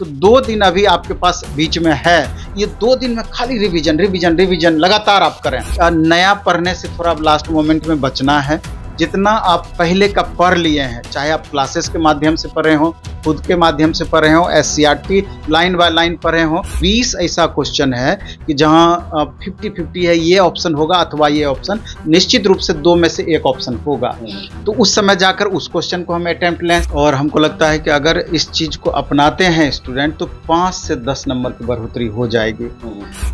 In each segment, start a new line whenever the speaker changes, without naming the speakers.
तो 2 दिन अभी आपके पास बीच में है। ये 2 दिन में खाली रिवीजन रिवीजन रिवीजन लगातार आप करें। नया पढ़ने से थोड़ा लास्ट मोमेंट में बचना है। जितना आप पहले का पढ़ लिए हैं, चाहे आप क्लासेस के माध्यम से पढ़े हों, खुद के माध्यम से पढ़े हों, SCRT लाइन बाय लाइन पढ़े हों, 20 ऐसा क्वेश्चन है कि जहां 50-50 है, ये ऑप्शन होगा अथवा ये ऑप्शन, निश्चित रूप से 2 में से 1 ऑप्शन होगा। तो उस समय जाकर उस क्वेश्चन को हम अटेम्प्ट लें। और हमको लगता है कि अगर इस चीज को अपनाते हैं स्टूडेंट तो 5 से 10 नंबर की बढ़ोतरी हो जाएगी।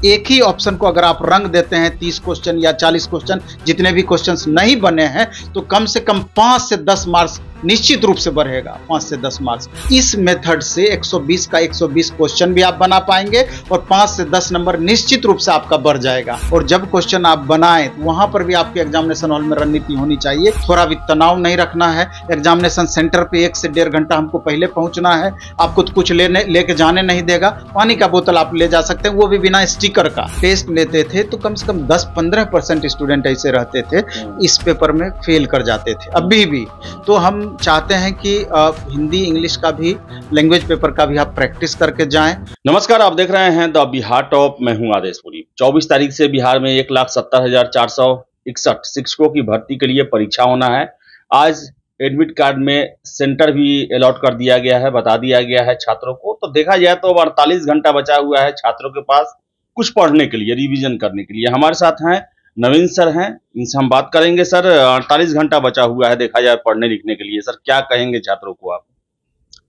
एक ही ऑप्शन को अगर आप रंग देते हैं 30 क्वेश्चन या 40 क्वेश्चन, जितने भी क्वेश्चन नहीं बने हैं, तो कम से कम 5 से 10 मार्क्स निश्चित रूप से बढ़ेगा। 5 से 10 मार्क्स इस मेथड से 120 का 120 क्वेश्चन भी आप बना पाएंगे और 5 से 10 नंबर निश्चित रूप से आपका बढ़ जाएगा। और जब क्वेश्चन आप बनाएं तो वहां पर भी आपके एग्जामिनेशन हॉल में रणनीति होनी चाहिए। थोड़ा भी तनाव नहीं रखना है। एग्जामिनेशन सेंटर पे 1 से 1.5 घंटा हमको पहले पहुंचना है। आपको कुछ लेके जाने नहीं देगा। पानी का बोतल आप ले जा सकते हैं, वो भी बिना स्टिकर का। टेस्ट लेते थे तो कम से कम 10-15% स्टूडेंट ऐसे रहते थे इस पेपर में फेल कर जाते थे अभी भी। तो हम चाहते हैं कि हिंदी इंग्लिश का भी, लैंग्वेज पेपर का भी आप प्रैक्टिस करके जाएं।
नमस्कार, आप देख रहे हैं द बिहार टॉप। मैं हूं आदेशपुरी। 24 तारीख से बिहार में 1,70,461 शिक्षकों की भर्ती के लिए परीक्षा होना है। आज एडमिट कार्ड में सेंटर भी अलॉट कर दिया गया है, बता दिया गया है छात्रों को। तो देखा जाए तो 48 घंटा बचा हुआ है छात्रों के पास कुछ पढ़ने के लिए, रिवीजन करने के लिए। हमारे साथ हैं नवीन सर हैं, इनसे हम बात करेंगे। सर, 48 घंटा बचा हुआ है देखा जाए पढ़ने लिखने के लिए, सर क्या कहेंगे छात्रों को आप?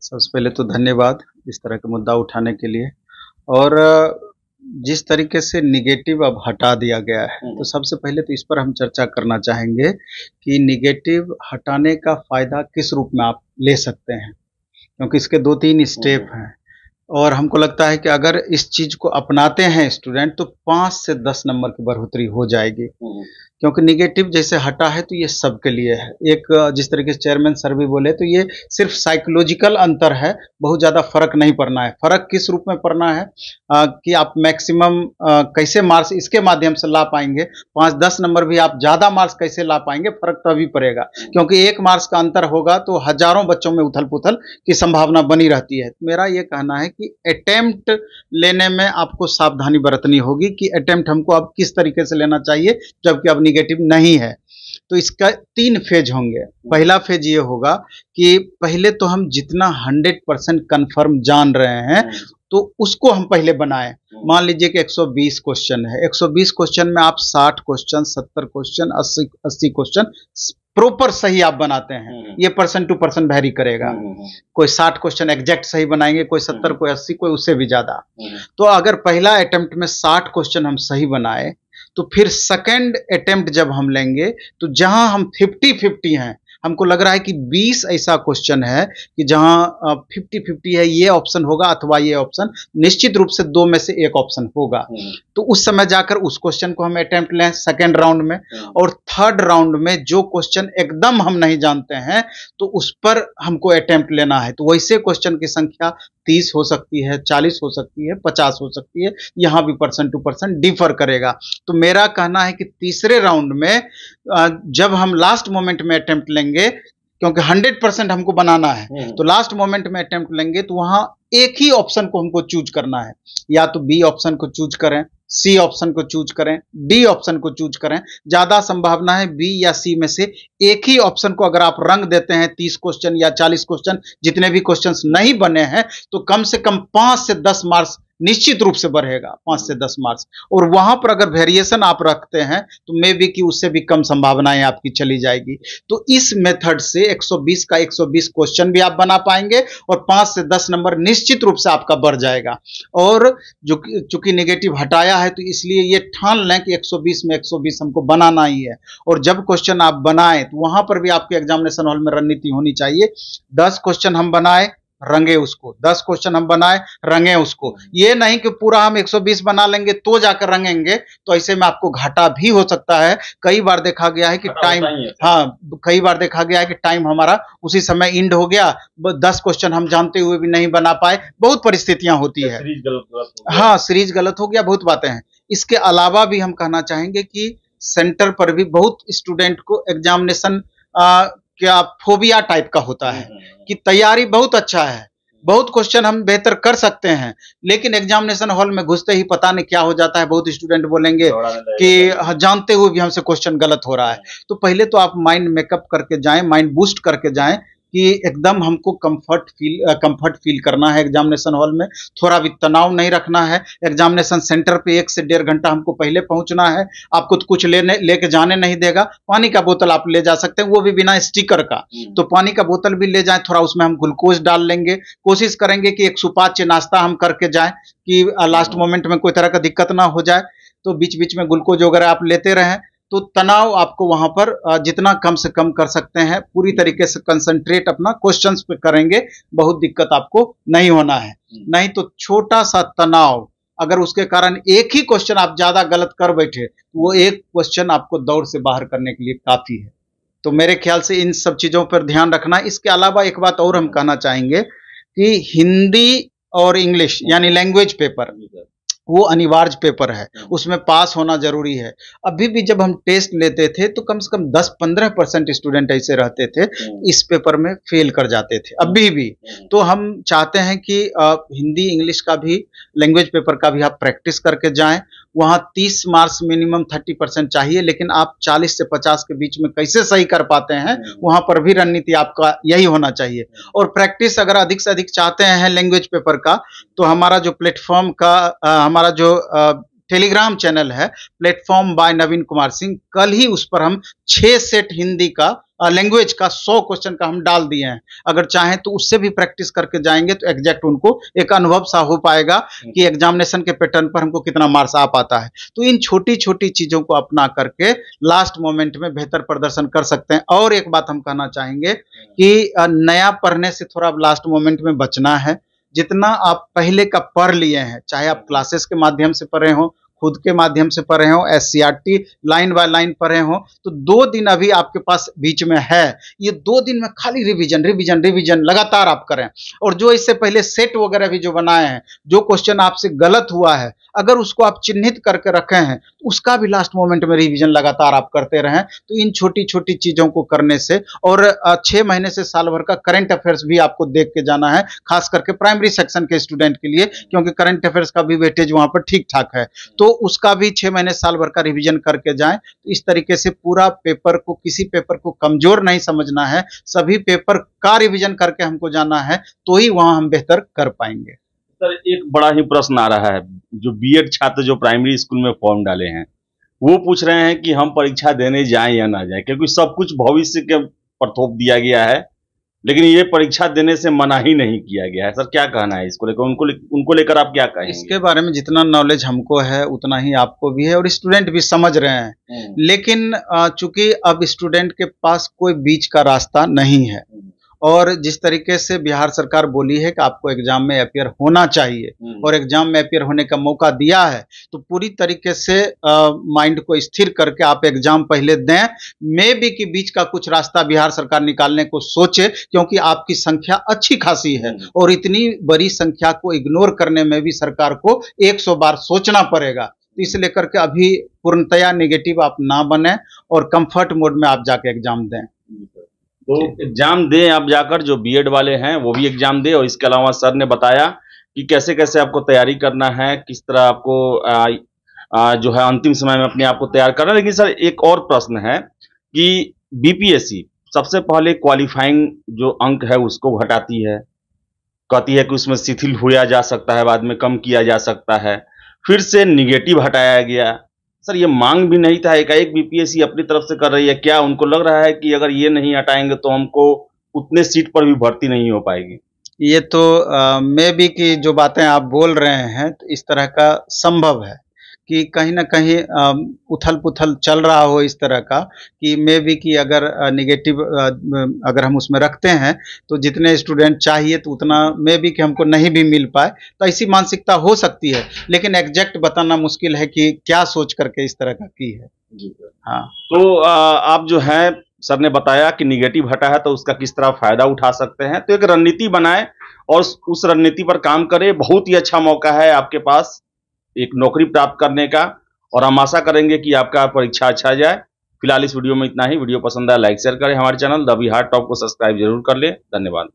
सबसे पहले तो धन्यवाद इस तरह का मुद्दा उठाने के लिए। और जिस तरीके से निगेटिव अब हटा दिया गया है, तो सबसे पहले तो इस पर हम चर्चा करना चाहेंगे कि निगेटिव हटाने का फायदा किस रूप में आप ले सकते हैं, क्योंकि इसके 2-3 स्टेप हैं। और हमको लगता है कि अगर इस चीज को अपनाते हैं स्टूडेंट तो 5 से 10 नंबर की बढ़ोतरी हो जाएगी। क्योंकि निगेटिव जैसे हटा है तो ये सबके लिए है। एक जिस तरीके से चेयरमैन सर भी बोले, तो ये सिर्फ साइकोलॉजिकल अंतर है, बहुत ज़्यादा फर्क नहीं पड़ना है। फर्क किस रूप में पड़ना है कि आप मैक्सिमम कैसे मार्क्स इसके माध्यम से ला पाएंगे। 5-10 नंबर भी आप ज़्यादा मार्क्स कैसे ला पाएंगे, फर्क तभी पड़ेगा। क्योंकि 1 मार्क्स का अंतर होगा तो हजारों बच्चों में उथल पुथल की संभावना बनी रहती है। मेरा ये कहना है कि अटेम्प्ट लेने में आपको सावधानी बरतनी होगी कि अटेम्प्ट हमको अब किस तरीके से लेना चाहिए, जबकि अब निगेटिव नहीं है। तो इसका 3 फेज होंगे। पहला फेज ये होगा कि पहले तो हम जितना 100% कंफर्म जान रहे हैं तो उसको हम पहले बनाएं। मान लीजिए कि 120 क्वेश्चन है। 120 क्वेश्चन में आप 60 क्वेश्चन, 70 क्वेश्चन, 80 क्वेश्चन प्रॉपर सही आप बनाते हैं। ये पर्सन टू पर्सन वेरी करेगा। कोई 60 क्वेश्चन एग्जैक्ट सही बनाएंगे, कोई 70, कोई 80, कोई उससे भी ज्यादा। तो अगर पहला अटेम्प्ट में 60 क्वेश्चन हम सही बनाए तो फिर सेकंड अटेम्प्ट जब हम लेंगे तो जहां हम 50-50 हैं, हमको लग रहा है कि 20 ऐसा क्वेश्चन है कि जहां 50-50 है, ये ऑप्शन होगा अथवा ये ऑप्शन, निश्चित रूप से 2 में से 1 ऑप्शन होगा। तो उस समय जाकर उस क्वेश्चन को हम अटेम्प्ट लें सेकंड राउंड में। और थर्ड राउंड में जो क्वेश्चन एकदम हम नहीं जानते हैं तो उस पर हमको अटेम्प्ट लेना है। तो वैसे क्वेश्चन की संख्या 30 हो सकती है, 40 हो सकती है, 50 हो सकती है। यहाँ भी पर्सन टू पर्सन डिफर करेगा। तो मेरा कहना है कि तीसरे राउंड में जब हम लास्ट मोमेंट में अटेम्प्ट लेंगे, क्योंकि 100% हमको बनाना है, तो लास्ट मोमेंट में अटेम्प्ट लेंगे तो वहां एक ही ऑप्शन को हमको चूज करना है। या तो बी ऑप्शन को चूज करें, सी ऑप्शन को चूज करें, डी ऑप्शन को चूज करें। ज्यादा संभावना है बी या सी में से एक ही ऑप्शन को अगर आप रंग देते हैं 30 क्वेश्चन या 40 क्वेश्चन, जितने भी क्वेश्चंस नहीं बने हैं, तो कम से कम 5 से 10 मार्क्स निश्चित रूप से बढ़ेगा। 5 से 10 मार्क्स। और वहां पर अगर वेरिएशन आप रखते हैं तो मे बी कि उससे भी कम संभावनाएं आपकी चली जाएगी। तो इस मेथड से 120 का 120 क्वेश्चन भी आप बना पाएंगे और 5 से 10 नंबर निश्चित रूप से आपका बढ़ जाएगा। और जो चूंकि नेगेटिव हटाया है तो इसलिए ये ठान लें कि 120 में 120 हमको बनाना ही है। और जब क्वेश्चन आप बनाएं तो वहां पर भी आपके एग्जामिनेशन हॉल में रणनीति होनी चाहिए। 10 क्वेश्चन हम बनाए, रंगे उसको, 10 क्वेश्चन हम बनाए, रंगे उसको। ये नहीं कि पूरा हम 120 बना लेंगे तो जाकर रंगेंगे, तो ऐसे में आपको घाटा भी हो सकता है। कई बार देखा गया है कि टाइम, कई बार देखा गया है कि टाइम हमारा उसी समय इंड हो गया, 10 क्वेश्चन हम जानते हुए भी नहीं बना पाए। बहुत परिस्थितियां होती है। हाँ, सीरीज गलत हो गया, बहुत बातें हैं। इसके अलावा भी हम कहना चाहेंगे कि सेंटर पर भी बहुत स्टूडेंट को एग्जामिनेशन क्या फोबिया टाइप का होता है कि तैयारी बहुत अच्छा है बहुत क्वेश्चन हम बेहतर कर सकते हैं, लेकिन एग्जामिनेशन हॉल में घुसते ही पता नहीं क्या हो जाता है। बहुत स्टूडेंट बोलेंगे कि जानते हुए भी हमसे क्वेश्चन गलत हो रहा है। तो पहले तो आप माइंड मेकअप करके जाएं, माइंड बूस्ट करके जाएं कि एकदम हमको कंफर्ट फील करना है एग्जामिनेशन हॉल में। थोड़ा भी तनाव नहीं रखना है। एग्जामिनेशन सेंटर पे 1 से 1.5 घंटा हमको पहले पहुंचना है। आपको तो कुछ लेके जाने नहीं देगा। पानी का बोतल आप ले जा सकते हैं, वो भी बिना स्टिकर का। तो पानी का बोतल भी ले जाएं, थोड़ा उसमें हम ग्लूकोज डाल लेंगे। कोशिश करेंगे कि एक सुपाच्य नाश्ता हम करके जाएं कि लास्ट मोमेंट में कोई तरह का दिक्कत ना हो जाए। तो बीच बीच में ग्लूकोज वगैरह आप लेते रहें। तो तनाव आपको वहां पर जितना कम से कम कर सकते हैं, पूरी तरीके से कंसंट्रेट अपना क्वेश्चंस पे करेंगे, बहुत दिक्कत आपको नहीं होना है। नहीं तो छोटा सा तनाव, अगर उसके कारण एक ही क्वेश्चन आप ज्यादा गलत कर बैठे, वो एक क्वेश्चन आपको दौड़ से बाहर करने के लिए काफी है। तो मेरे ख्याल से इन सब चीजों पर ध्यान रखना। इसके अलावा एक बात और हम कहना चाहेंगे कि हिंदी और इंग्लिश यानी लैंग्वेज पेपर वो अनिवार्य पेपर है, उसमें पास होना जरूरी है। अभी भी जब हम टेस्ट लेते थे तो कम से कम 10-15% स्टूडेंट ऐसे रहते थे इस पेपर में फेल कर जाते थे, अभी भी। तो हम चाहते हैं कि हिंदी इंग्लिश का भी, लैंग्वेज पेपर का भी आप प्रैक्टिस करके जाएं। वहाँ 30 मार्क्स मिनिमम 30% चाहिए, लेकिन आप 40 से 50 के बीच में कैसे सही कर पाते हैं, वहाँ पर भी रणनीति आपका यही होना चाहिए। और प्रैक्टिस अगर अधिक से अधिक चाहते हैं लैंग्वेज पेपर का, तो हमारा जो प्लेटफॉर्म का हमारा जो टेलीग्राम चैनल है, प्लेटफॉर्म बाय नवीन कुमार सिंह, कल ही उस पर हम 6 सेट हिंदी का लैंग्वेज का 100 क्वेश्चन का हम डाल दिए हैं। अगर चाहें तो उससे भी प्रैक्टिस करके जाएंगे तो एग्जैक्ट उनको एक अनुभव सा हो पाएगा कि एग्जामिनेशन के पैटर्न पर हमको कितना मार्क्स आ पाता है। तो इन छोटी छोटी चीजों को अपना करके लास्ट मोमेंट में बेहतर प्रदर्शन कर सकते हैं। और एक बात हम कहना चाहेंगे कि नया पढ़ने से थोड़ा लास्ट मोमेंट में बचना है। जितना आप पहले का पढ़ लिए हैं, चाहे आप क्लासेस के माध्यम से पढ़े हो, खुद के माध्यम से पढ़े हो, एससीईआरटी लाइन बाय लाइन पढ़े हो, तो 2 दिन अभी आपके पास बीच में है। ये 2 दिन में खाली रिवीजन रिवीजन रिवीजन लगातार आप करें। और जो इससे पहले सेट वगैरह भी जो बनाए हैं, जो क्वेश्चन आपसे गलत हुआ है, अगर उसको आप चिन्हित करके रखे हैं, तो उसका भी लास्ट मोमेंट में रिवीजन लगातार आप करते रहें। तो इन छोटी छोटी चीजों को करने से, और 6 महीने से साल भर का करंट अफेयर्स भी आपको देख के जाना है, खास करके प्राइमरी सेक्शन के स्टूडेंट के लिए, क्योंकि करंट अफेयर्स का भी वेटेज वहां पर ठीक ठाक है। तो उसका भी 6 महीने साल भर का रिवीजन करके जाएं। तो इस तरीके से पूरा पेपर को, किसी पेपर को कमजोर नहीं समझना है, सभी पेपर का रिवीजन करके हमको जाना है, तो ही वहां हम बेहतर कर पाएंगे।
सर, एक बड़ा ही प्रश्न आ रहा है, जो बीएड छात्र जो प्राइमरी स्कूल में फॉर्म डाले हैं, वो पूछ रहे हैं कि हम परीक्षा देने जाएं या ना जाएं, क्योंकि सब कुछ भविष्य के पर थोप दिया गया है, लेकिन ये परीक्षा देने से मना ही नहीं किया गया है। सर, क्या कहना है इसको लेकर? उनको लेकर आप क्या कहेंगे?
इसके बारे में जितना नॉलेज हमको है उतना ही आपको भी है, और स्टूडेंट भी समझ रहे हैं। लेकिन चूंकि अब स्टूडेंट के पास कोई बीच का रास्ता नहीं है, और जिस तरीके से बिहार सरकार बोली है कि आपको एग्जाम में अपियर होना चाहिए, और एग्जाम में अपियर होने का मौका दिया है, तो पूरी तरीके से माइंड को स्थिर करके आप एग्जाम पहले दें। मे बी कि बीच का कुछ रास्ता बिहार सरकार निकालने को सोचे, क्योंकि आपकी संख्या अच्छी खासी है, और इतनी बड़ी संख्या को इग्नोर करने में भी सरकार को 100 बार सोचना पड़ेगा। तो इसे लेकर के अभी पूर्णतया नेगेटिव आप ना बने, और कंफर्ट मोड में आप जाके एग्जाम दें।
तो एग्जाम दें आप जाकर, जो बीएड वाले हैं वो भी एग्जाम दें। और इसके अलावा सर ने बताया कि कैसे कैसे आपको तैयारी करना है, किस तरह आपको जो है अंतिम समय में अपने आप को तैयार करना है। लेकिन सर, एक और प्रश्न है कि बीपीएससी सबसे पहले क्वालिफाइंग जो अंक है उसको घटाती है, कहती है कि उसमें शिथिल होया जा सकता है, बाद में कम किया जा सकता है, फिर से निगेटिव हटाया गया। सर, ये मांग भी नहीं था, एकाएक बीपीएससी अपनी तरफ से कर रही है। क्या उनको लग रहा है कि अगर ये नहीं हटाएंगे तो हमको उतने सीट पर भी भर्ती नहीं हो पाएगी?
ये तो मे बी कि जो बातें आप बोल रहे हैं, तो इस तरह का संभव है कि कहीं ना कहीं उथल पुथल चल रहा हो इस तरह का, कि मे बी कि अगर नेगेटिव अगर हम उसमें रखते हैं तो जितने स्टूडेंट चाहिए तो उतना मे बी कि हमको नहीं भी मिल पाए। तो ऐसी मानसिकता हो सकती है, लेकिन एग्जैक्ट बताना मुश्किल है कि क्या सोच करके इस तरह का की है।
हाँ, तो आप जो है, सर ने बताया कि निगेटिव हटा है तो उसका किस तरह फायदा उठा सकते हैं। तो एक रणनीति बनाए और उस रणनीति पर काम करें। बहुत ही अच्छा मौका है आपके पास एक नौकरी प्राप्त करने का, और हम आशा करेंगे कि आपका परीक्षा अच्छा जाए। फिलहाल इस वीडियो में इतना ही। वीडियो पसंद आया लाइक शेयर करें, हमारे चैनल द बिहार टॉप को सब्सक्राइब जरूर कर लें। धन्यवाद।